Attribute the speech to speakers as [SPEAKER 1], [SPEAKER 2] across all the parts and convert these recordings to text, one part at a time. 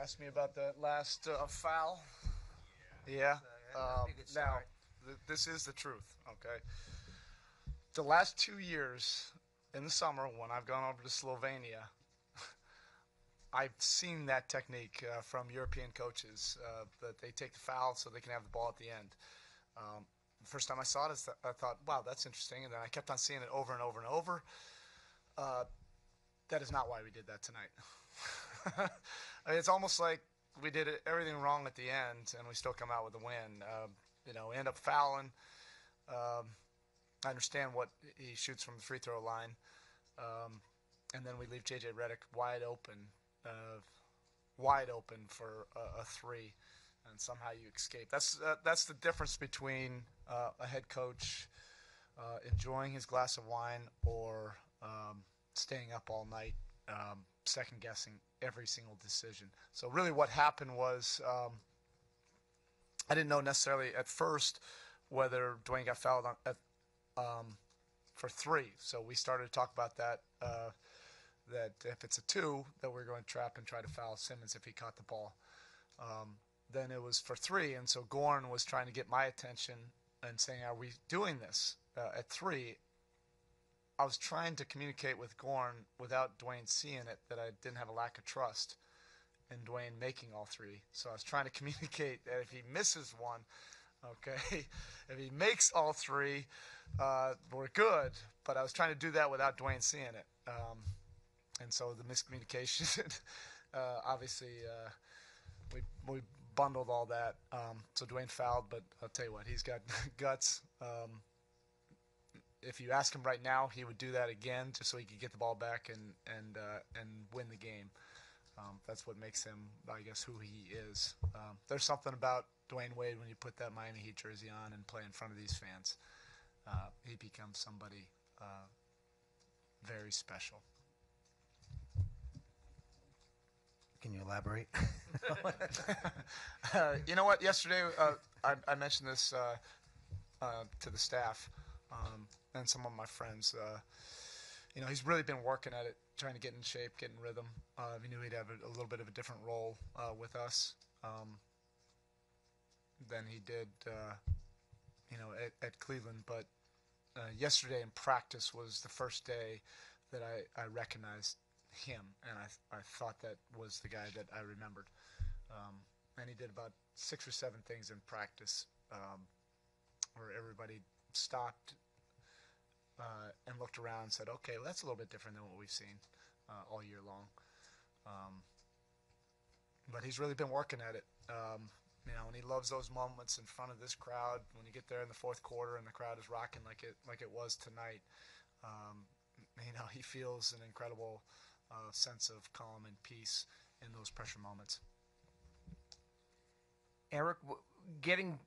[SPEAKER 1] ask me about that last foul? Yeah. Now, this is the truth, okay? The last 2 years in the summer when I've gone over to Slovenia, I've seen that technique from European coaches that they take the foul so they can have the ball at the end. The first time I saw it, I thought, wow, that's interesting. And then I kept on seeing it over and over and over. That is not why we did that tonight. I mean, it's almost like we did everything wrong at the end, and we still come out with a win. We end up fouling. I understand what he shoots from the free throw line, and then we leave J.J. Redick wide open for a three, and somehow you escape. That's the difference between a head coach enjoying his glass of wine or staying up all night, second guessing every single decision. So really what happened was I didn't know necessarily at first whether Dwayne got fouled for three. So we started to talk about that, that if it's a two, that we're going to trap and try to foul Simmons if he caught the ball. Then it was for three, and so Gorn was trying to get my attention and saying, are we doing this at three? I was trying to communicate with Gorn without Dwayne seeing it that I didn't have a lack of trust in Dwayne making all three. So I was trying to communicate that if he misses one, okay, if he makes all three, we're good. But I was trying to do that without Dwayne seeing it. And so the miscommunication, obviously, we bundled all that. So Dwayne fouled, but I'll tell you what, he's got guts. If you ask him right now, he would do that again just so he could get the ball back and win the game. That's what makes him, I guess, who he is. There's something about Dwayne Wade when you put that Miami Heat jersey on and play in front of these fans. He becomes somebody very special.
[SPEAKER 2] Can you elaborate?
[SPEAKER 1] You know what? Yesterday, I mentioned this to the staff and some of my friends. He's really been working at it, trying to get in shape, get in rhythm. We knew he'd have a little bit of a different role with us than he did, at Cleveland. But yesterday in practice was the first day that I recognized him, and I thought that was the guy that I remembered. And he did about 6 or 7 things in practice where everybody stopped and looked around and said, okay, well, that's a little bit different than what we've seen all year long. But he's really been working at it. And he loves those moments in front of this crowd when you get there in the fourth quarter and the crowd is rocking like it was tonight. He feels an incredible sense of calm and peace in those pressure moments.
[SPEAKER 3] Erik, getting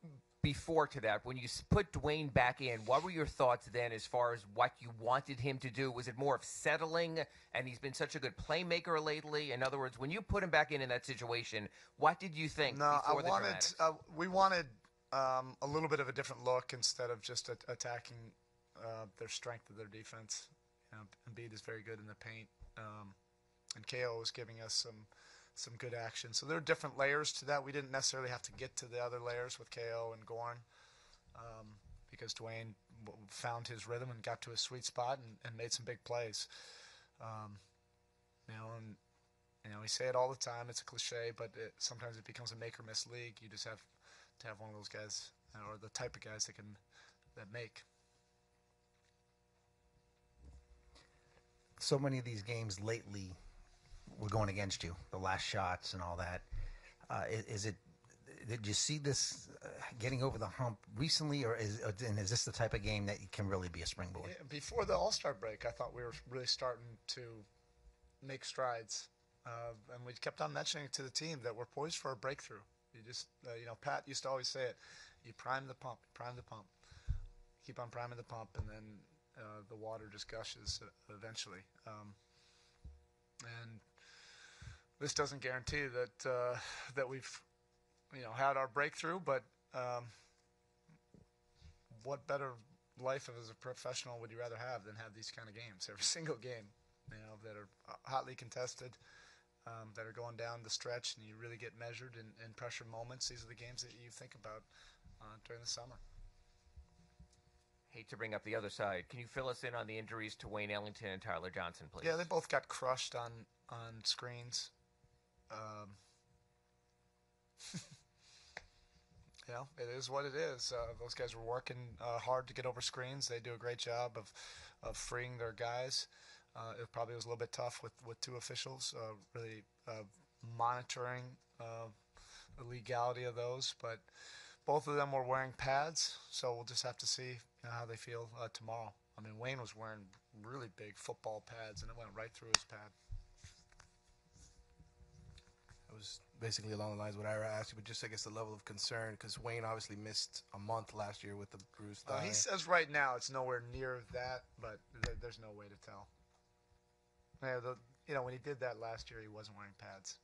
[SPEAKER 3] before to that, when you put Dwayne back in, what were your thoughts then as far as what you wanted him to do? Was it more of settling, and he's been such a good playmaker lately? In other words, when you put him back in that situation, what did you think before the dramatics?
[SPEAKER 1] We wanted a little bit of a different look instead of just attacking their strength of their defense. Embiid is very good in the paint, and KO was giving us some good action. So there are different layers to that. We didn't necessarily have to get to the other layers with KO and Gorn because Dwayne found his rhythm and got to a sweet spot and made some big plays. We say it all the time. It's a cliche, but sometimes it becomes a make or miss league. You just have to have one of those guys or the type of guys that make.
[SPEAKER 2] So many of these games lately were going against you, the last shots and all that. Did you see this getting over the hump recently, or is this the type of game that can really be a springboard?
[SPEAKER 1] Yeah, before the All-Star break, I thought we were really starting to make strides, and we kept on mentioning to the team that we're poised for a breakthrough. You just, Pat used to always say it: you prime the pump, keep on priming the pump, and then the water just gushes eventually. And this doesn't guarantee that we've had our breakthrough, but what better life as a professional would you rather have than have these kind of games every single game, that are hotly contested, that are going down the stretch, and you really get measured in pressure moments. These are the games that you think about during the summer.
[SPEAKER 3] Hate to bring up the other side. Can you fill us in on the injuries to Wayne Ellington and Tyler Johnson, please?
[SPEAKER 1] Yeah, they both got crushed on screens. It is what it is. Those guys were working hard to get over screens. They do a great job of freeing their guys. It probably was a little bit tough with two officials really monitoring the legality of those. But both of them were wearing pads, so we'll just have to see how they feel tomorrow. I mean, Wayne was wearing really big football pads, and it went right through his pad.
[SPEAKER 4] It was basically along the lines of what Ira asked you, but just I guess the level of concern, because Wayne obviously missed a month last year with the bruised thigh.
[SPEAKER 1] He says right now it's nowhere near that, but there's no way to tell. When he did that last year, he wasn't wearing pads.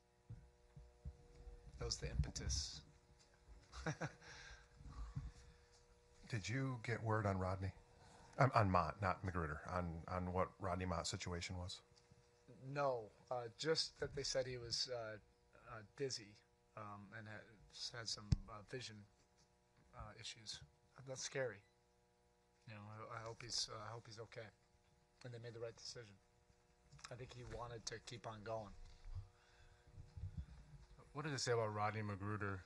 [SPEAKER 1] That was the impetus.
[SPEAKER 5] Did you get word on Rodney? On Mott, not Magruder, on what Rodney Mott's situation was?
[SPEAKER 1] No, just that they said he was dizzy and had some vision issues. That's scary. I hope he's okay. And they made the right decision. I think he wanted to keep on going.
[SPEAKER 6] What does it say about Rodney Magruder?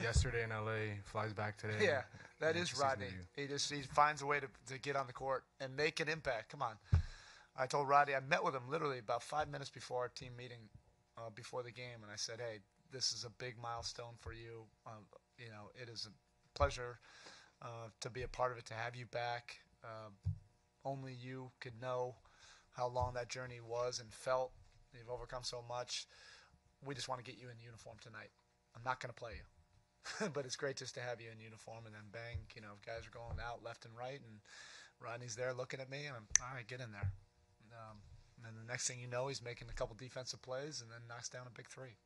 [SPEAKER 6] Yesterday in LA, flies back today.
[SPEAKER 1] Yeah, that is Rodney. He finds a way to get on the court and make an impact. Come on. I told Rodney, I met with him literally about 5 minutes before our team meeting, before the game, and I said, hey, this is a big milestone for you. It is a pleasure to be a part of it, to have you back. Only you could know how long that journey was and felt. You've overcome so much. We just want to get you in uniform tonight. I'm not going to play you, but it's great just to have you in uniform. And then bang, guys are going out left and right, and Rodney's there looking at me, and I'm, all right, get in there. And then the next thing you know, he's making a couple defensive plays and then knocks down a big three.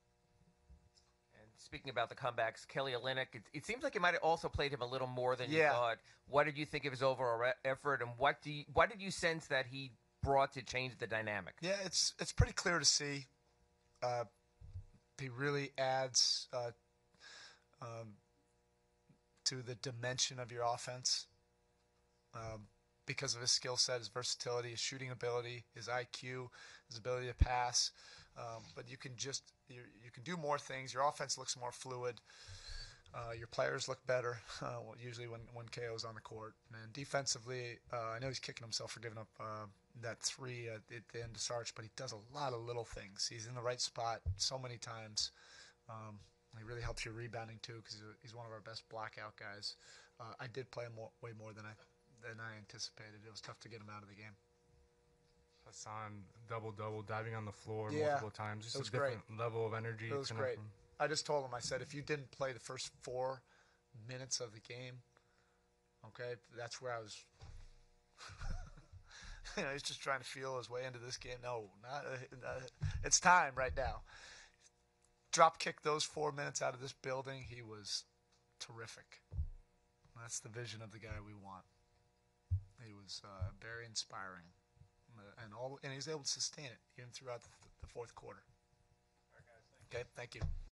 [SPEAKER 3] And speaking about the comebacks, Kelly Olynyk, it seems like you might have also played him a little more than you
[SPEAKER 1] Yeah.
[SPEAKER 3] thought. What did you think of his overall effort, and what did you sense that he brought to change the dynamic?
[SPEAKER 1] Yeah, it's pretty clear to see. He really adds to the dimension of your offense because of his skill set, his versatility, his shooting ability, his IQ, his ability to pass. But you can do more things. Your offense looks more fluid. Your players look better usually when KO's on the court. And defensively, I know he's kicking himself for giving up that three at the end of Sarge, but he does a lot of little things. He's in the right spot so many times. He really helps your rebounding too, because he's one of our best blackout guys. I did play him way more than I anticipated. It was tough to get him out of the game.
[SPEAKER 6] Hassan, double-double, diving on the floor
[SPEAKER 1] Yeah,
[SPEAKER 6] multiple times. Just
[SPEAKER 1] it was
[SPEAKER 6] a different level of energy.
[SPEAKER 1] It was great. I just told him, I said, if you didn't play the first 4 minutes of the game, okay, that's where I was. He's just trying to feel his way into this game. No, it's time right now. Drop kick those 4 minutes out of this building. He was terrific. That's the vision of the guy we want. He was very inspiring, and he was able to sustain it even throughout the fourth quarter. Okay, thank you.